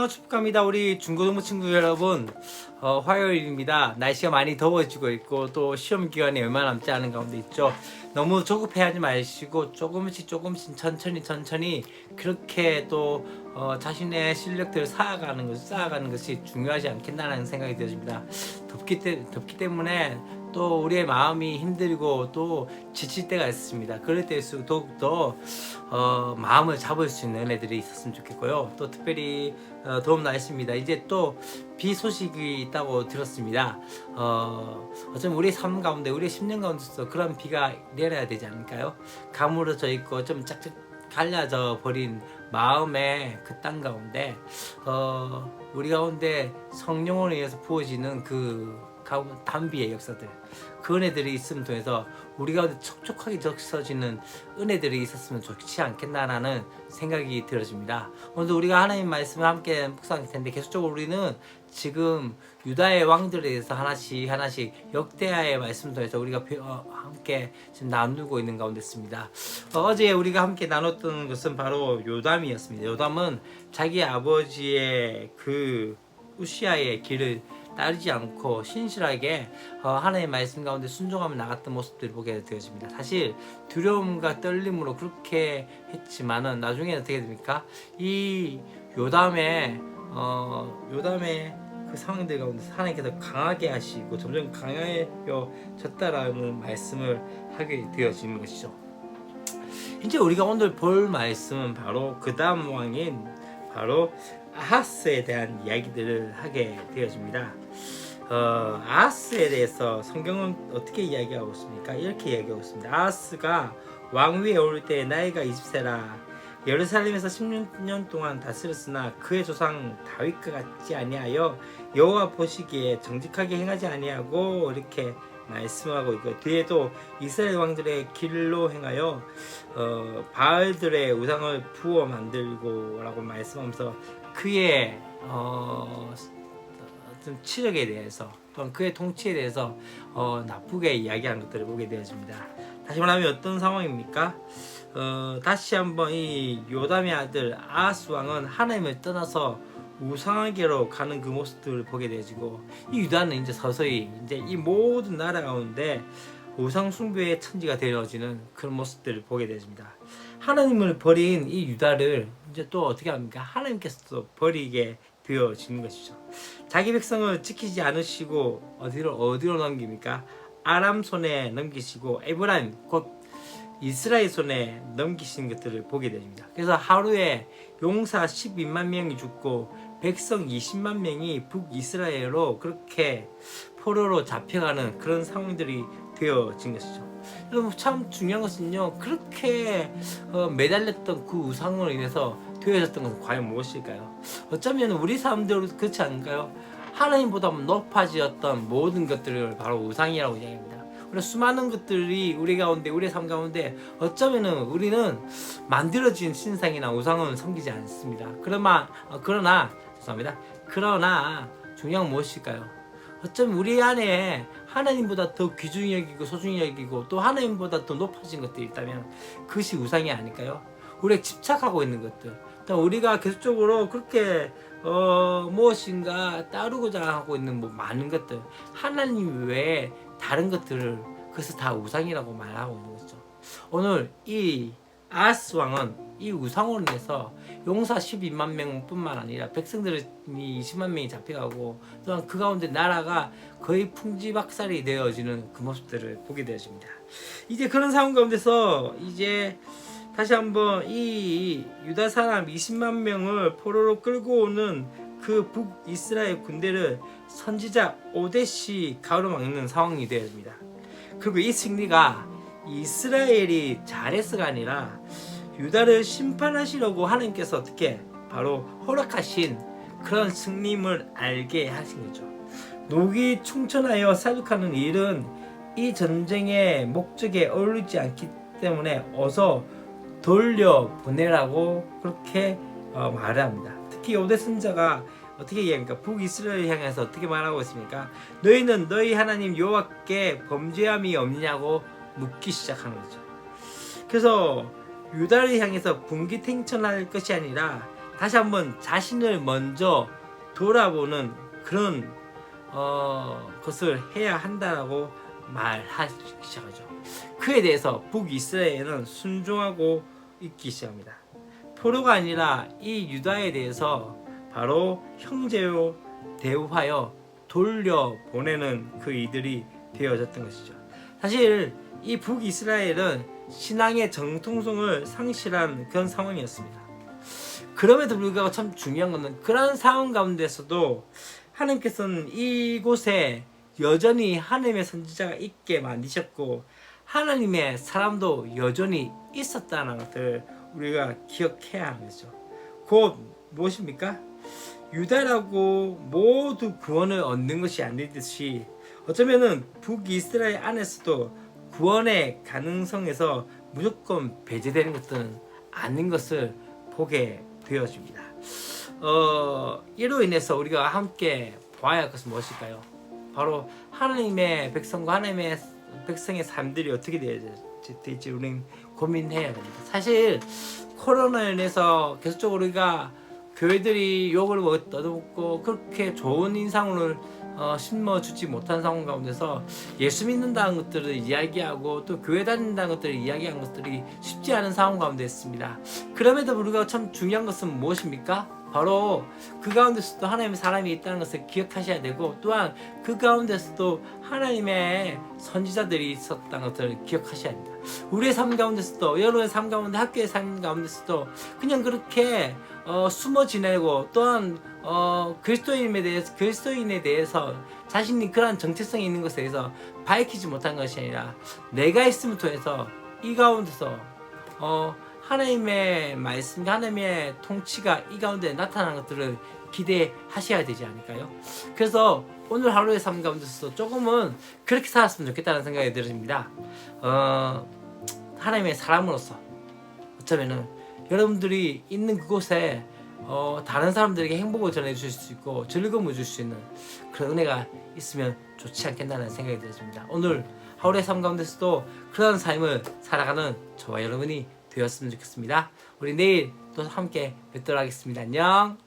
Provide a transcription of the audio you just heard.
안녕, 축복합니다. 우리 중고등부 친구 여러분. 화요일입니다. 날씨가 많이 더워지고 있고 또 시험 기간이 얼마 남지 않은 가운데 있죠. 너무 조급해하지 마시고 조금씩 천천히 그렇게 또 자신의 실력들을 쌓아가는 것이 중요하지 않겠나라는 생각이 들어집니다. 덥기 때문에 또 우리의 마음이 힘들고 또 지칠 때가 있습니다. 그럴 때일수록 더욱더 마음을 잡을 수 있는 은혜들이 있었으면 좋겠고요. 또 특별히 더운 날씨입니다. 이제 또 비 소식이 있다고 들었습니다. 어쩌면 우리의 삶 가운데, 우리의 10년 가운데서 그런 비가 내려야 되지 않을까요? 가물어져 있고 좀 짝짝 갈라져 버린 마음의 그 땅 가운데 우리 가운데 성령으로 인해서 부어지는 그 단비의 역사들, 그 은혜들이 있음을 통해서 우리 가운데 촉촉하게 적셔지는 은혜들이 있었으면 좋지 않겠나라는 생각이 들어집니다. 오늘도 우리가 하나님 말씀을 함께 묵상할 텐데, 계속적으로 우리는 지금 유다의 왕들에 대해서 하나씩 역대하의 말씀을 통해서 우리가 함께 지금 나누고 있는 가운데 있습니다. 어제 우리가 함께 나눴던 것은 바로 요담이었습니다. 요담은 자기 아버지의 그 우시아의 길을 따르지 않고 신실하게 하나님의 말씀 가운데 순종하며 나갔던 모습들을 보게 되어집니다. 사실 두려움과 떨림으로 그렇게 했지만은 나중에 어떻게 됩니까? 이 요담의 그 상황들 가운데 하나님께서 강하게 하시고 점점 강해졌다라는 말씀을 하게 되어지는 것이죠. 이제 우리가 오늘 볼 말씀은 바로 그 다음 왕인 바로 아하스에 대한 이야기들을 하게 되어집니다. 아하스에 대해서 성경은 어떻게 이야기하고 있습니까? 이렇게 이야기하고 있습니다. 아하스가 왕위에 오를 때 나이가 20세라 예루살렘에서 16년 동안 다스렸으나 그의 조상 다윗과 같지 아니하여 여호와 보시기에 정직하게 행하지 아니하고 이렇게 말씀하고 있고, 뒤에도 이스라엘 왕들의 길로 행하여 바알들의 우상을 부어 만들고 라고 말씀하면서 그의 어떤 치력에 대해서 또는 그의 통치에 대해서 나쁘게 이야기하는 것들을 보게 되어집니다. 다시 말하면 어떤 상황입니까? 다시 한번 이 요담의 아들 아하스 왕은 하나님을 떠나서 우상에게로 가는 그 모습들을 보게 되어지고, 이 유다는 이제 서서히 이제 이 모든 나라 가운데 우상 숭배의 천지가 되어지는 그런 모습들을 보게 되어집니다. 하나님을 버린 이 유다를 이제 또 어떻게 합니까? 하나님께서도 버리게 되어지는 것이죠. 자기 백성을 지키지 않으시고 어디로 넘깁니까? 아람 손에 넘기시고 에브라임 곧 이스라엘 손에 넘기신 것들을 보게 됩니다. 그래서 하루에 용사 12만 명이 죽고 백성 20만 명이 북이스라엘로 그렇게 포로로 잡혀가는 그런 상황들이 되어진 것이죠. 여러분, 참 중요한 것은요, 그렇게 매달렸던 그 우상으로 인해서 되어졌던 것은 과연 무엇일까요? 어쩌면 우리 사람들도 그렇지 않을까요? 하나님보다 높아지었던 모든 것들을 바로 우상이라고 이야기합니다. 수많은 것들이 우리 가운데, 우리의 삶 가운데 어쩌면은 우리는 만들어진 신상이나 우상은 섬기지 않습니다. 그러나 중요한 무엇일까요? 어쩌면 우리 안에 하나님보다 더 귀중히 여기고 소중히 여기고 또 하나님보다 더 높아진 것들이 있다면 그것이 우상이 아닐까요? 우리가 집착하고 있는 것들, 또 우리가 계속적으로 그렇게 무엇인가 따르고자 하고 있는 많은 것들, 하나님 외에 다른 것들을, 그것을 다 우상이라고 말하고 있는 거죠. 오늘 이 아하스 왕은 이 우상으로 인해서 용사 12만 명뿐만 아니라 백성들이 20만 명이 잡혀가고, 또한 그 가운데 나라가 거의 풍지박살이 되어지는 그 모습들을 보게 되어집니다. 이제 그런 상황 가운데서 이제 다시 한번 이 유다 사람 20만 명을 포로로 끌고 오는 그 북이스라엘 군대를 선지자 오뎃이 가로막는 상황이 되어집니다. 그리고 이 승리가 이스라엘이 잘해서가 아니라 유다를 심판하시려고 하나님께서 어떻게 바로 허락하신 그런 승리임을 알게 하신 거죠. 녹이 충천하여 사륙하는 일은 이 전쟁의 목적에 어울리지 않기 때문에 어서 돌려보내라고 그렇게 말을 합니다. 특히 오뎃 선지자가 어떻게 이야기합니까? 북이스라엘 향해서 어떻게 말하고 있습니까? 너희는 너희 하나님 여호와께 범죄함이 없냐고 묻기 시작하는 거죠. 그래서 유다를 향해서 분기탱천할 것이 아니라 다시 한번 자신을 먼저 돌아보는 그런 것을 해야 한다라고 말하기 시작하죠. 그에 대해서 북이스라엘은 순종하고 있기 시작합니다. 포로가 아니라 이 유다에 대해서 바로 형제요 대우하여 돌려보내는 그 이들이 되어졌던 것이죠. 사실 이 북이스라엘은 신앙의 정통성을 상실한 그런 상황이었습니다. 그럼에도 불구하고 참 중요한 것은 그런 상황 가운데서도 하나님께서는 이곳에 여전히 하나님의 선지자가 있게 만드셨고 하나님의 사람도 여전히 있었다는 것을 우리가 기억해야 하는 거죠. 곧 무엇입니까? 유다라고 모두 구원을 얻는 것이 아니듯이 어쩌면은 북이스라엘 안에서도 구원의 가능성에서 무조건 배제되는 것들은 아닌 것을 보게 되어집니다. 이로 인해서 우리가 함께 봐야 할 것은 무엇일까요? 바로 하나님의 백성과 하나님의 백성의 삶들이 어떻게 될지 우리는 고민해야 됩니다. 사실 코로나로 인해서 계속적으로 우리가 교회들이 욕을 얻어먹고 그렇게 좋은 인상을 심어주지 못한 상황 가운데서 예수 믿는다는 것들을 이야기하고 또 교회 다닌다는 것들을 이야기하는 것들이 쉽지 않은 상황 가운데 있습니다. 그럼에도 불구하고 참 중요한 것은 무엇입니까? 바로 그 가운데서도 하나님의 사람이 있다는 것을 기억하셔야 되고 또한 그 가운데서도 하나님의 선지자들이 있었다는 것을 기억하셔야 합니다. 우리의 삶 가운데서도 여러분의 삶 가운데 학교의 삶 가운데서도 그냥 그렇게 숨어 지내고 또한 그리스도인에 대해서 자신이 그러한 정체성이 있는 것에 대해서 밝히지 못한 것이 아니라 내가 있음을 통해서 이 가운데서 하나님의 말씀, 하나님의 통치가 이 가운데 나타나는 것들을 기대하셔야 되지 않을까요? 그래서 오늘 하루의 삶 가운데서 조금은 그렇게 살았으면 좋겠다는 생각이 들습니다. 하나님의 사람으로서 어쩌면은 여러분들이 있는 그곳에 다른 사람들에게 행복을 전해줄 수 있고 즐거움을 줄 수 있는 그런 은혜가 있으면 좋지 않겠나는 생각이 들었습니다. 오늘 하루의 삶 가운데서도 그런 삶을 살아가는 저와 여러분이 되었으면 좋겠습니다. 우리 내일 또 함께 뵙도록 하겠습니다. 안녕.